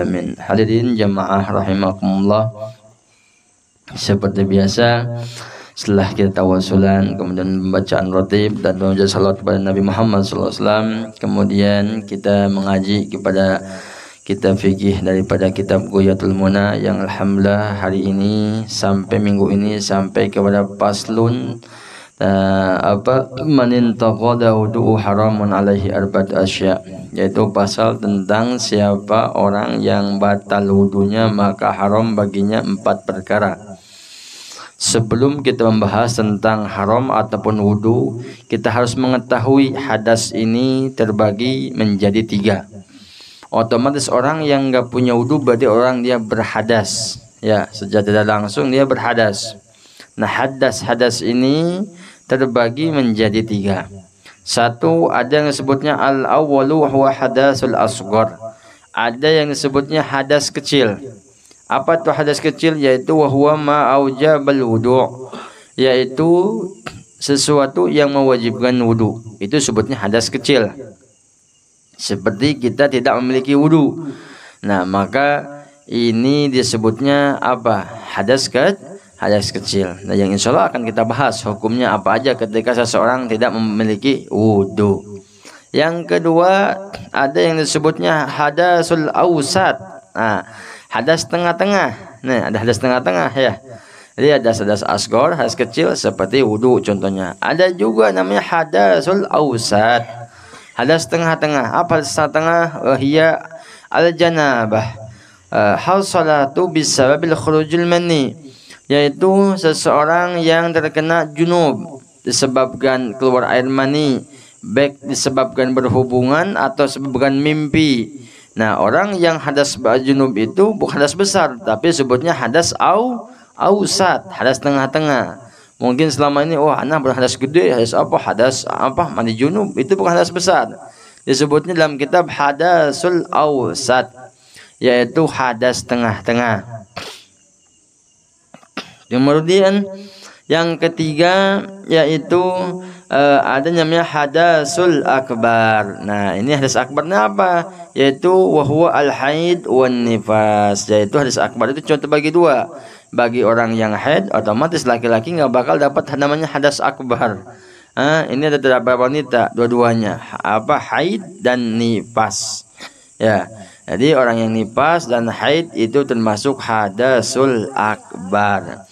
alamin. Hadirin jamaah rahimakumullah. Seperti biasa, setelah kita tawasulan, kemudian pembacaan rotib dan membaca salat kepada Nabi Muhammad SAW, kemudian kita mengaji kepada kitab fikih daripada kitab Ghayatul Muna yang alhamdulillah hari ini sampai minggu ini sampai kepada paslun man intaqada wudu'u haramun alaihi arba'at asya, yaitu pasal tentang siapa orang yang batal wudunya maka haram baginya 4 perkara. Sebelum kita membahas tentang haram ataupun wudu, kita harus mengetahui hadas ini terbagi menjadi 3. Otomatis orang yang nggak punya wudu berarti orang dia berhadas, ya, secara tidak langsung dia berhadas. Nah, hadas ini terbagi menjadi 3. Satu, ada yang disebutnya al-awwalu huwa hadasul asghar. Ada yang disebutnya hadas kecil. Apa itu hadas kecil? Yaitu huwa ma aujabal wudu', yaitu sesuatu yang mewajibkan wudu. Itu sebutnya hadas kecil. Seperti kita tidak memiliki wudu. Nah, maka ini disebutnya apa? Hadas kecil. Nah, yang insya Allah akan kita bahas hukumnya apa aja ketika seseorang tidak memiliki wudu. Yang kedua, ada yang disebutnya hadasul awsat. Nah, hadas tengah-tengah. Nah, ada hadas tengah-tengah, ya. Jadi ada hadas asghar, hadas kecil seperti wudu contohnya. Ada juga namanya hadasul awsat. Hadas tengah-tengah. Apa hadas tengah? Hiya al-janabah. Hal salatu bisababil khurujul mani, yaitu seseorang yang terkena junub disebabkan keluar air mani, baik disebabkan berhubungan atau disebabkan mimpi. Nah, orang yang hadas junub itu bukan hadas besar, tapi sebutnya hadas awsat, hadas tengah-tengah. Mungkin selama ini, anak berhadas gede, hadas mandi junub, itu bukan hadas besar. Disebutnya dalam kitab hadasul awsat, yaitu hadas tengah-tengah. Kemudian yang ketiga yaitu ada namanya hadasul akbar. Nah, ini hadas akbarnya apa? Yaitu wahwa al-haid wan nifas. Yaitu hadas akbar itu contoh bagi 2. Bagi orang yang haid, otomatis laki-laki nggak bakal dapat namanya hadas akbar. Ini ada beberapa wanita, dua-duanya haid dan nifas. Ya. Jadi orang yang nifas dan haid itu termasuk hadasul akbar.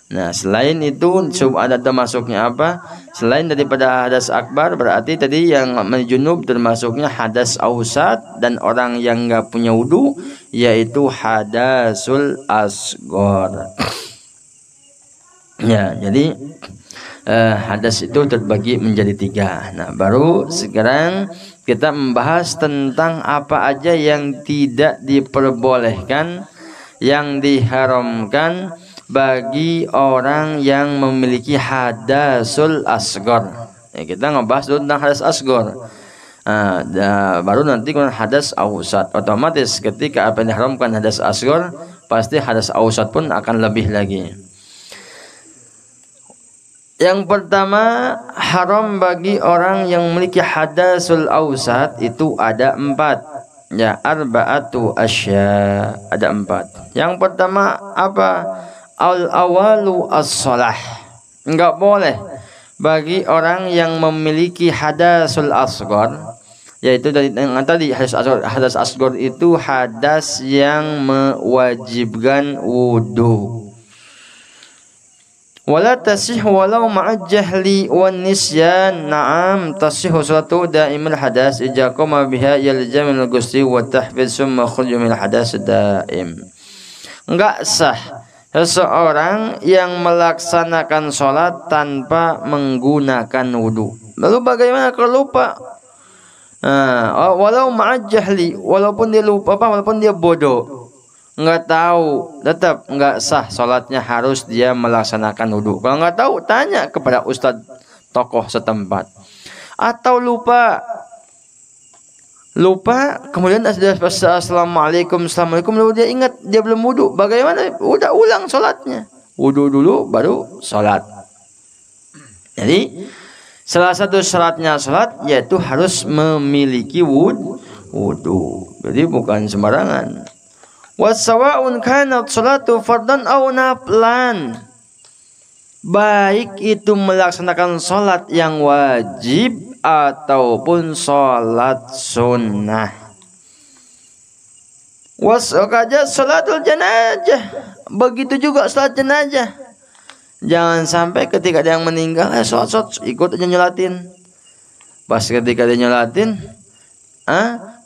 Nah, selain itu ada termasuknya apa? Selain daripada hadas akbar, berarti tadi yang junub termasuknya hadas awsat, dan orang yang enggak punya wudu yaitu hadasul asghar. Ya, jadi hadas itu terbagi menjadi 3. Nah, baru sekarang kita membahas tentang apa aja yang tidak diperbolehkan, yang diharamkan bagi orang yang memiliki hadasul asghar. Ya, kita ngebahas dulu tentang hadas asghar. Baru nanti kalau hadas awsat, otomatis ketika apa yang diharamkan hadas asghar, pasti hadas awsat pun akan lebih lagi. Yang pertama, haram bagi orang yang memiliki hadasul awsat itu ada 4. Ya, arba'atu asya, ada 4. Yang pertama apa? Al-awalu as-salah. Enggak boleh bagi orang yang memiliki hadasul asghar, yaitu dari yang tadi hadas asghar itu hadas yang mewajibkan wudu. Wala tasih walau ma'al jahli wan nisyan. Na'am tasihhu salatu daimul hadas idza qama biha yalzamul ghusli wa tahfiz summa khuruj min hadas daim. Enggak sah seseorang yang melaksanakan sholat tanpa menggunakan wudu. Lalu bagaimana kalau lupa? Walau ma'al jahli, walaupun dia lupa, walaupun dia bodoh, nggak tahu, tetap nggak sah sholatnya, harus dia melaksanakan wudu. Kalau nggak tahu, tanya kepada ustadz tokoh setempat. Atau lupa, kemudian assalamualaikum, lalu dia ingat dia belum wudu. Bagaimana? Udah ulang sholatnya, wudu dulu baru sholat. Jadi salah satu syaratnya sholat yaitu harus memiliki wudu. Jadi bukan sembarangan. Wasawa'un kanat salatu fardan aw naflan. Baik itu melaksanakan salat yang wajib ataupun salat sunnah. Wasakaja salatul jenazah. Begitu juga salat jenazah. Jangan sampai ketika dia yang meninggal, salat ikut aja nyolatin. Pas ketika dia nyolatin,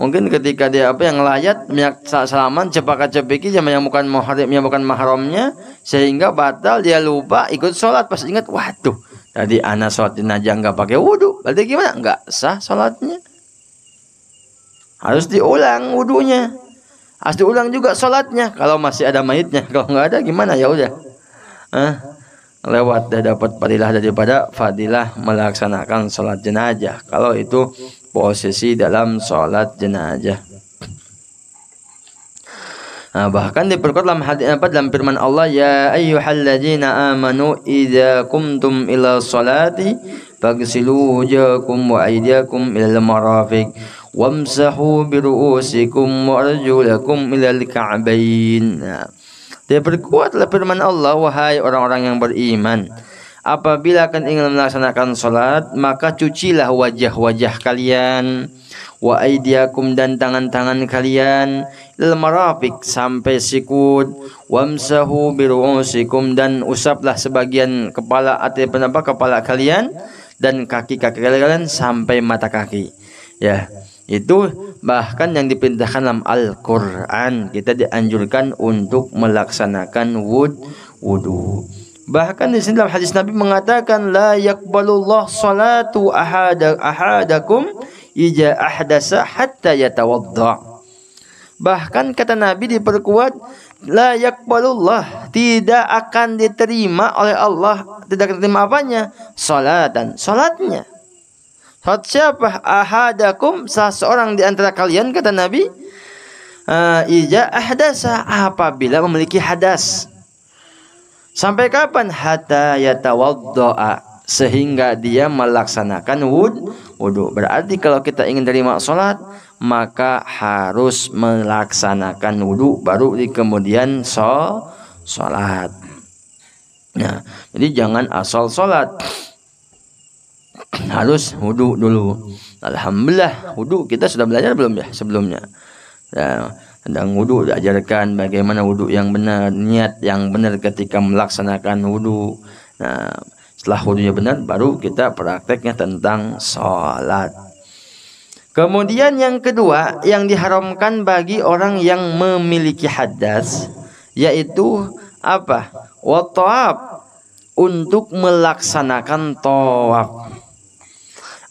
mungkin ketika dia yang layat minyak salaman cepaka cepiki sama yang bukan mahramnya, sehingga batal, dia lupa ikut sholat. Pas ingat, waduh tadi anak sholat jenazah nggak pakai wudu, berarti gimana? Nggak sah sholatnya, harus diulang wudunya, harus diulang juga sholatnya kalau masih ada mayitnya. Kalau nggak ada gimana? Ya udah, lewat, dah dapat fadilah daripada fadilah melaksanakan sholat jenazah kalau itu posisi dalam sholat jenazah. Bahkan diperkuat dalam hadis dalam firman Allah, ya ayyuhalladzina amanu idza qumtum ila sholati faghsilu wujuhakum wa aydiyakum ilal marafiq wamsahu bi ru'usikum wa arjulakum ilal ka'bain. Diperkuat dalam firman Allah, wahai orang-orang yang beriman, apabila kalian ingin melaksanakan salat, maka cucilah wajah-wajah kalian, wa aydiyakum dan tangan-tangan kalian, ilal marafiq sampai sikut, wamsahu bi ru'usikum dan usaplah sebagian kepala atau kepala kalian dan kaki-kaki kalian sampai mata kaki. Ya, itu bahkan yang diperintahkan dalam Al-Quran. Kita dianjurkan untuk melaksanakan wudu. Bahkan di sini dalam hadis Nabi mengatakan, la yaqbalullah salatu ahadakum ija ahdasa hatta yatawadda. Bahkan kata Nabi diperkuat, la yaqbalullah, tidak akan diterima oleh Allah, tidak akan diterima apanya? Salatan, salatnya. Salat siapa? Ahadakum, seseorang di antara kalian, kata Nabi, ija ahdasa, apabila memiliki hadas. Sampai kapan? Hatta yatawaddo'a, sehingga dia melaksanakan wudu. Berarti kalau kita ingin terima sholat, maka harus melaksanakan wudu, baru di kemudian sholat. Nah, jadi jangan asal sholat, harus wudu dulu. Alhamdulillah, wudu kita sudah belajar belum ya sebelumnya? Nah, tentang wudu diajarkan bagaimana wudu yang benar, niat yang benar ketika melaksanakan wudu. Nah, setelah wudunya benar, baru kita prakteknya tentang sholat. Kemudian yang kedua yang diharamkan bagi orang yang memiliki hadas, yaitu apa? Tawaf, untuk melaksanakan tawaf.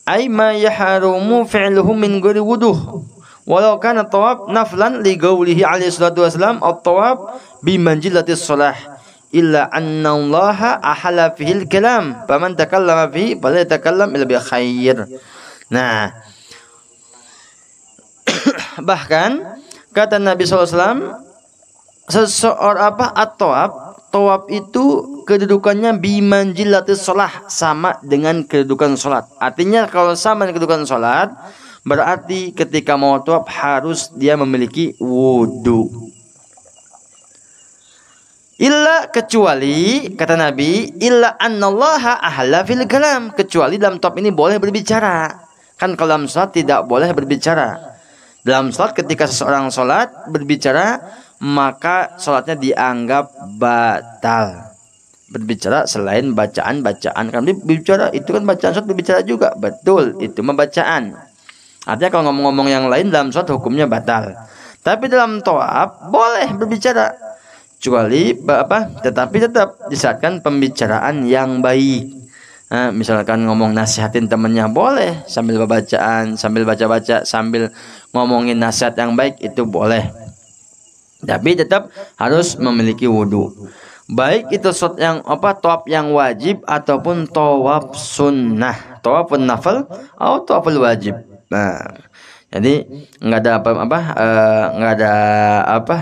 Ay ma yahrumu fi'luhu min ghairi wuduh. Walau kana tawaf naflan li qawlihi alaihi salatu wasalam, at-tawaf bi manzilatis shalah illa anna Allah ahala fihil kalam faman takallama fihi fala yatakallam illa bi khair. Nah, bahkan kata Nabi SAW, seseorang tawaf itu kedudukannya bimanjilatis sholah, sama dengan kedudukan sholat. Artinya kalau sama dengan kedudukan sholat, berarti ketika mau tawaf harus dia memiliki wudu. Illa, kecuali kata Nabi, illa annallaha ahalla fil kalam, kecuali dalam tawaf ini boleh berbicara. Kan kalau dalam sholat tidak boleh berbicara. Dalam sholat ketika seseorang sholat berbicara, maka sholatnya dianggap batal. Berbicara selain bacaan-bacaan, kan berbicara itu kan bacaan, sholat berbicara juga, betul, itu membacaan. Artinya kalau ngomong-ngomong yang lain dalam sholat hukumnya batal. Tapi dalam tawaf boleh berbicara, kecuali tetapi tetap disyaratkan pembicaraan yang baik. Nah, misalkan ngomong nasihatin temannya boleh, sambil bacaan, sambil baca-baca, sambil ngomongin nasihat yang baik, itu boleh. Tapi tetap harus memiliki wudu. Baik itu sholat yang tawaf yang wajib ataupun tawaf sunnah, tawafun nafal atau tawaful wajib. Nah, jadi nggak ada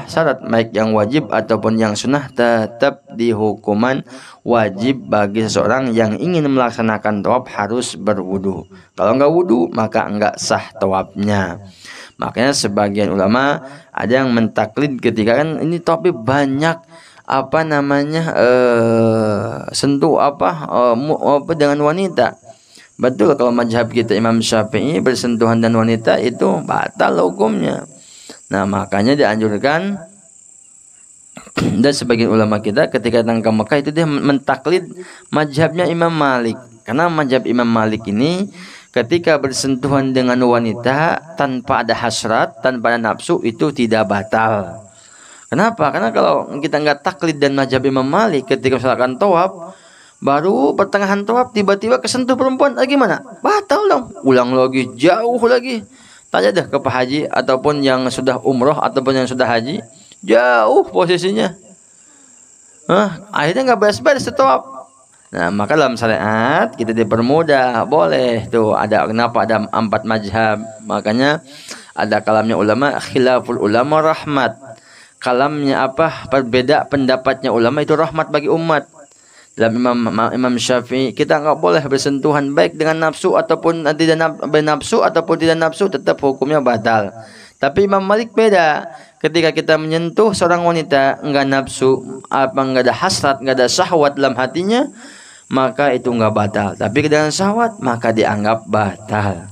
syarat, baik yang wajib ataupun yang sunnah tetap dihukuman wajib bagi seseorang yang ingin melaksanakan tawaf harus berwudu. Kalau nggak wudu maka nggak sah tawafnya. Makanya sebagian ulama ada yang mentaklid ketika kan ini topik banyak apa namanya sentuh apa dengan wanita. Betul kalau mazhab kita Imam Syafi'i bersentuhan dan wanita itu batal hukumnya. Nah, makanya dianjurkan dan sebagian ulama kita ketika datang ke Mekah itu dia mentaklid mazhabnya Imam Malik. Karena mazhab Imam Malik ini ketika bersentuhan dengan wanita tanpa ada hasrat, tanpa ada nafsu itu tidak batal. Kenapa? Karena kalau kita nggak taklid dan mazhab Imam Malik ketika misalkan tawaf, baru pertengahan tawaf tiba-tiba kesentuh perempuan, gimana? Batal dong. Ulang lagi, jauh lagi. Tanya dah ke Pak Haji ataupun yang sudah umroh ataupun yang sudah haji, jauh posisinya. Akhirnya nggak beres-beres tawaf. Nah, maka dalam syariat kita dipermudah, boleh tuh ada kenapa ada 4 mazhab. Makanya ada kalamnya ulama, khilaful ulama rahmat. Kalamnya apa? Berbeda pendapatnya ulama itu rahmat bagi umat. Dalam Imam Syafi'i kita nggak boleh bersentuhan baik dengan nafsu ataupun tidak bernafsu ataupun tidak nafsu, tetap hukumnya batal. Tapi Imam Malik beda. Ketika kita menyentuh seorang wanita nggak nafsu, nggak ada hasrat, nggak ada syahwat dalam hatinya, maka itu nggak batal. Tapi dengan syahwat maka dianggap batal.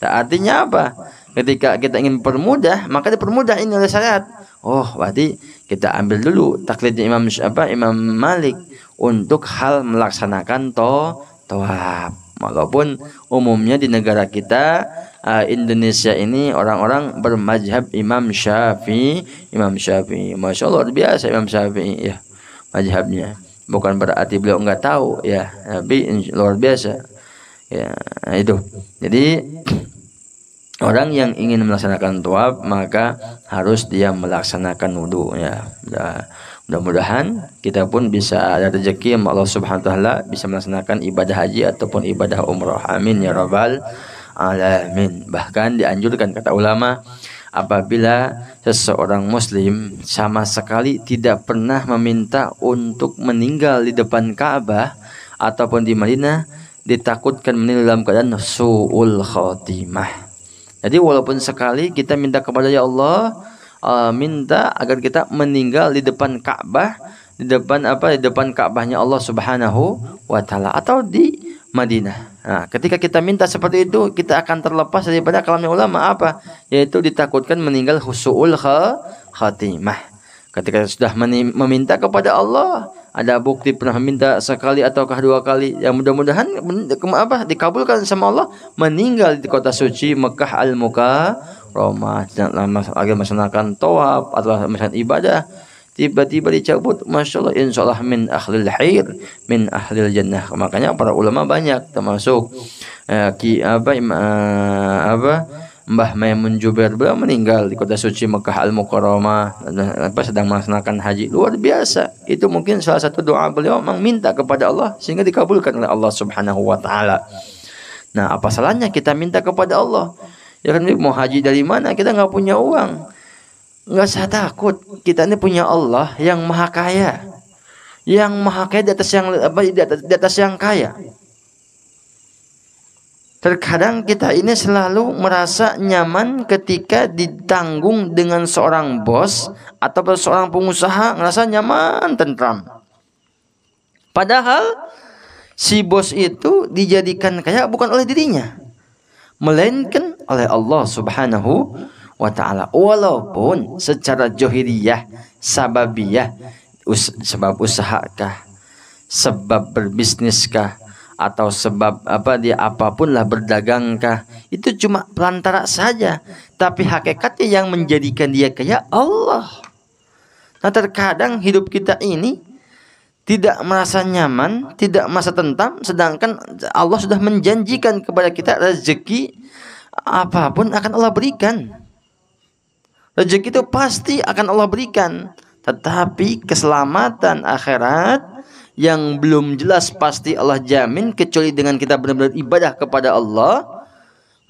Artinya apa? Ketika kita ingin permudah, maka dipermudah ini oleh syariat. Oh, berarti kita ambil dulu taklidnya Imam Malik untuk hal melaksanakan tawaf. Walaupun umumnya di negara kita Indonesia ini orang-orang bermazhab Imam Syafi'i. Masya Allah, luar biasa Imam Syafi'i ya mazhabnya. Bukan berarti beliau nggak tahu ya, tapi luar biasa ya itu. Jadi orang yang ingin melaksanakan tawaf maka harus dia melaksanakan wudu ya. Mudah-mudahan kita pun bisa ada rezeki Allah Subhanahu wa taala bisa melaksanakan ibadah haji ataupun ibadah umrah. Amin ya rabbal alamin. Bahkan dianjurkan kata ulama, apabila seseorang muslim sama sekali tidak pernah meminta untuk meninggal di depan Ka'bah ataupun di Madinah, ditakutkan meninggal dalam keadaan su'ul khotimah. Jadi walaupun sekali kita minta kepada ya Allah, minta agar kita meninggal di depan Ka'bah, di depan Ka'bahnya Allah Subhanahu wa taala atau di Madinah. Nah, ketika kita minta seperti itu, kita akan terlepas daripada kalamnya ulama apa? Yaitu ditakutkan meninggal su'ul khatimah. Ketika sudah meminta kepada Allah, ada bukti pernah meminta sekali ataukah 2 kali, yang mudah-mudahan dikabulkan sama Allah, meninggal di kota suci Mekah Al-Mukarramah, lagi melaksanakan tawaf atau melaksanakan ibadah, tiba-tiba dicabut, masya Allah, insya Allah min ahlil khair, min ahlil jannah. Makanya para ulama banyak, termasuk Mbah Maimun Jubair, beliau meninggal di kota suci Mekah Al-Mukarramah sedang melaksanakan haji. Luar biasa. Itu mungkin salah satu doa beliau memang minta kepada Allah sehingga dikabulkan oleh Allah Subhanahu wa taala. Nah, apa salahnya kita minta kepada Allah? Ya kan, mau haji dari mana? Kita nggak punya uang. Nggak usah takut. Kita ini punya Allah yang maha kaya. Yang maha kaya di atas yang kaya. Terkadang kita ini selalu merasa nyaman ketika ditanggung dengan seorang bos atau seorang pengusaha, ngerasa nyaman, tentram. Padahal si bos itu dijadikan kaya bukan oleh dirinya, melainkan oleh Allah Subhanahu wa taala. Walaupun secara johiriyah, sababiyah, sebab usahakah, sebab berbisniskah, atau sebab dia apapun lah, berdagangkah, itu cuma perantara saja. Tapi hakikatnya yang menjadikan dia kaya Allah. Nah, terkadang hidup kita ini tidak merasa nyaman, tidak merasa tentram, sedangkan Allah sudah menjanjikan kepada kita rezeki apapun akan Allah berikan. Rezeki itu pasti akan Allah berikan, tetapi keselamatan akhirat yang belum jelas pasti Allah jamin, kecuali dengan kita benar-benar ibadah kepada Allah,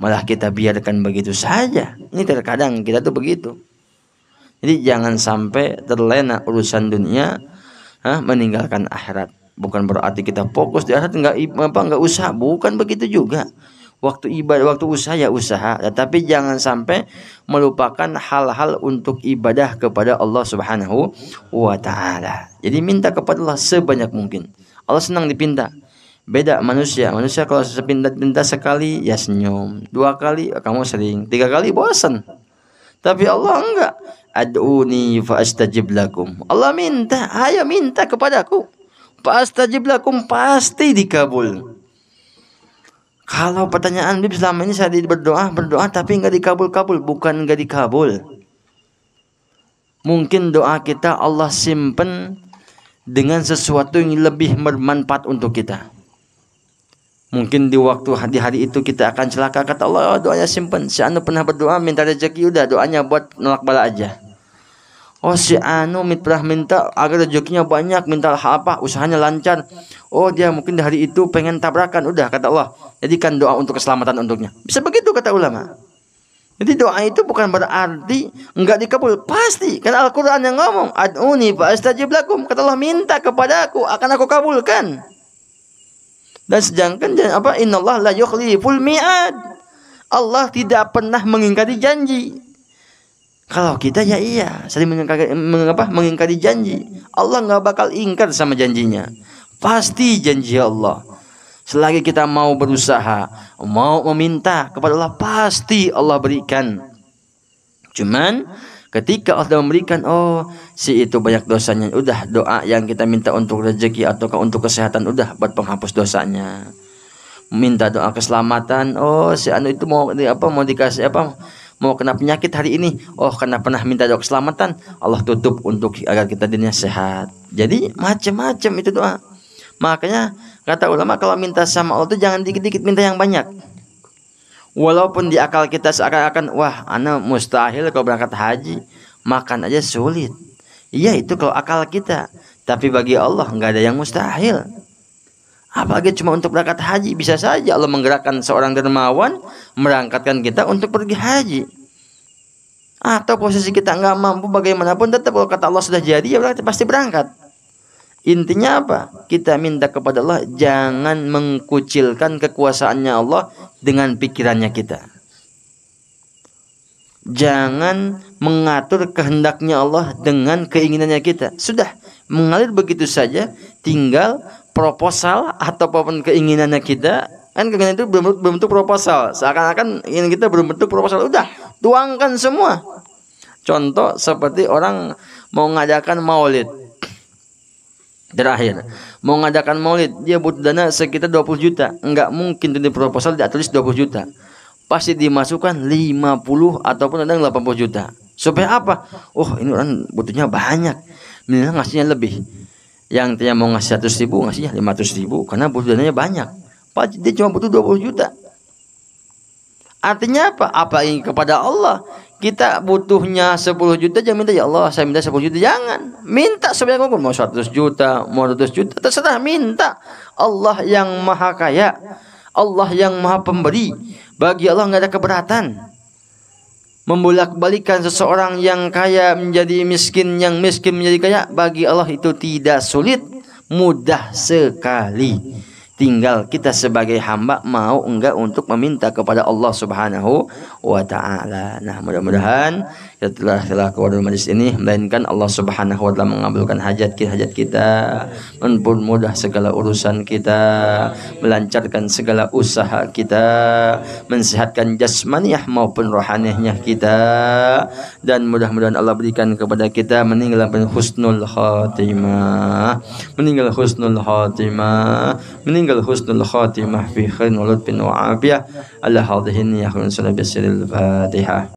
malah kita biarkan begitu saja. Ini terkadang kita tuh begitu. Jadi jangan sampai terlena urusan dunia, meninggalkan akhirat. Bukan berarti kita fokus di akhirat, nggak usah, bukan begitu juga. Waktu ibadah, waktu usaha ya usaha, tetapi jangan sampai melupakan hal-hal untuk ibadah kepada Allah Subhanahu wa taala. Jadi minta kepada Allah sebanyak mungkin. Allah senang dipinta. Beda manusia. Manusia kalau pinta sekali ya senyum, 2 kali kamu sering, 3 kali bosan. Tapi Allah enggak. Ad'uni fa astajib lakum. Allah minta, ayo minta kepadaku. Fa astajib lakum, pasti dikabul. Kalau pertanyaan Bib selama ini saya berdoa tapi enggak dikabul-kabul, bukan enggak dikabul. Mungkin doa kita Allah simpen dengan sesuatu yang lebih bermanfaat untuk kita. Mungkin di hari itu kita akan celaka, kata Allah, doanya simpen. Si anu pernah berdoa minta rezeki, udah doanya buat nolak bala aja. Oh, si anu pernah minta agar rezekinya banyak, minta apa, usahanya lancar. Oh, dia mungkin di hari itu pengen tabrakan, udah kata Allah, jadikan doa untuk keselamatan untuknya. Bisa begitu kata ulama. Jadi doa itu bukan berarti enggak dikabul, pasti. Karena Al-Qur'an yang ngomong, ad'uni fa astajib lakum. Kata Allah, minta kepada aku, akan aku kabulkan. Dan sedangkan apa? Innallaha la yukhliful mi'ad. Allah tidak pernah mengingkari janji. Kalau kita ya iya, saling mengingkari janji. Allah nggak bakal ingkar sama janjinya. Pasti janji Allah. Selagi kita mau berusaha, mau meminta kepada Allah, pasti Allah berikan. Cuman ketika Allah memberikan, oh si itu banyak dosanya, udah doa yang kita minta untuk rezeki atau untuk kesehatan, udah buat penghapus dosanya. Minta doa keselamatan, oh si anu itu mau dikasih mau kena penyakit hari ini, oh karena pernah minta doa keselamatan, Allah tutup untuk agar kita dirinya sehat. Jadi macam-macam itu doa. Makanya kata ulama, kalau minta sama Allah itu jangan dikit-dikit, minta yang banyak. Walaupun di akal kita seakan-akan, wah ana mustahil kalau berangkat haji, makan aja sulit. Iya, itu kalau akal kita. Tapi bagi Allah nggak ada yang mustahil. Apalagi cuma untuk berangkat haji, bisa saja Allah menggerakkan seorang dermawan merangkatkan kita untuk pergi haji. Atau posisi kita nggak mampu bagaimanapun, tetap kalau kata Allah sudah jadi, ya berarti pasti berangkat. Intinya apa? Kita minta kepada Allah, jangan mengkucilkan kekuasaannya Allah dengan pikirannya kita. Jangan mengatur kehendaknya Allah dengan keinginannya kita. Sudah mengalir begitu saja, tinggal proposal ataupun keinginannya kita. Kan keinginan itu berbentuk proposal, seakan-akan ingin kita berbentuk proposal, udah tuangkan semua. Contoh seperti orang mau ngadakan maulid. Terakhir, mau ngadakan maulid, dia butuh dana sekitar 20 juta. Enggak mungkin di proposal dia tulis 20 juta. Pasti dimasukkan 50 ataupun ada 80 juta. Supaya apa? Oh, ini orang butuhnya banyak, minimal ngasihnya lebih. Yang dia mau ngasih 100 ribu, ngasihnya 500 ribu, karena butuh dananya banyak. Pak, dia cuma butuh 20 juta. Artinya apa? Apa ini kepada Allah? Kita butuhnya 10 juta, jangan minta, ya Allah saya minta 10 juta. Jangan. Minta sebanyak mungkin. Mau 100 juta, mau 200 juta, terserah, minta. Allah yang maha kaya, Allah yang maha pemberi. Bagi Allah nggak ada keberatan. Membolak-balikan seseorang yang kaya menjadi miskin, yang miskin menjadi kaya, bagi Allah itu tidak sulit, mudah sekali. Tinggal kita sebagai hamba mau enggak untuk meminta kepada Allah Subhanahu wa taala. Nah, mudah-mudahan setelah keluar dari majlis ini, melainkan Allah Subhanahu wa taala mengabulkan hajat kita, mempermudah segala urusan kita, melancarkan segala usaha kita, mensehatkan jasmaniah maupun rohaniahnya kita, dan mudah-mudahan Allah berikan kepada kita meninggal husnul khatimah, meninggal husnul khatimah fi khairin wa lutfin wa afiyah. Ala hadhihi ya khairin sallallahu Fatihah.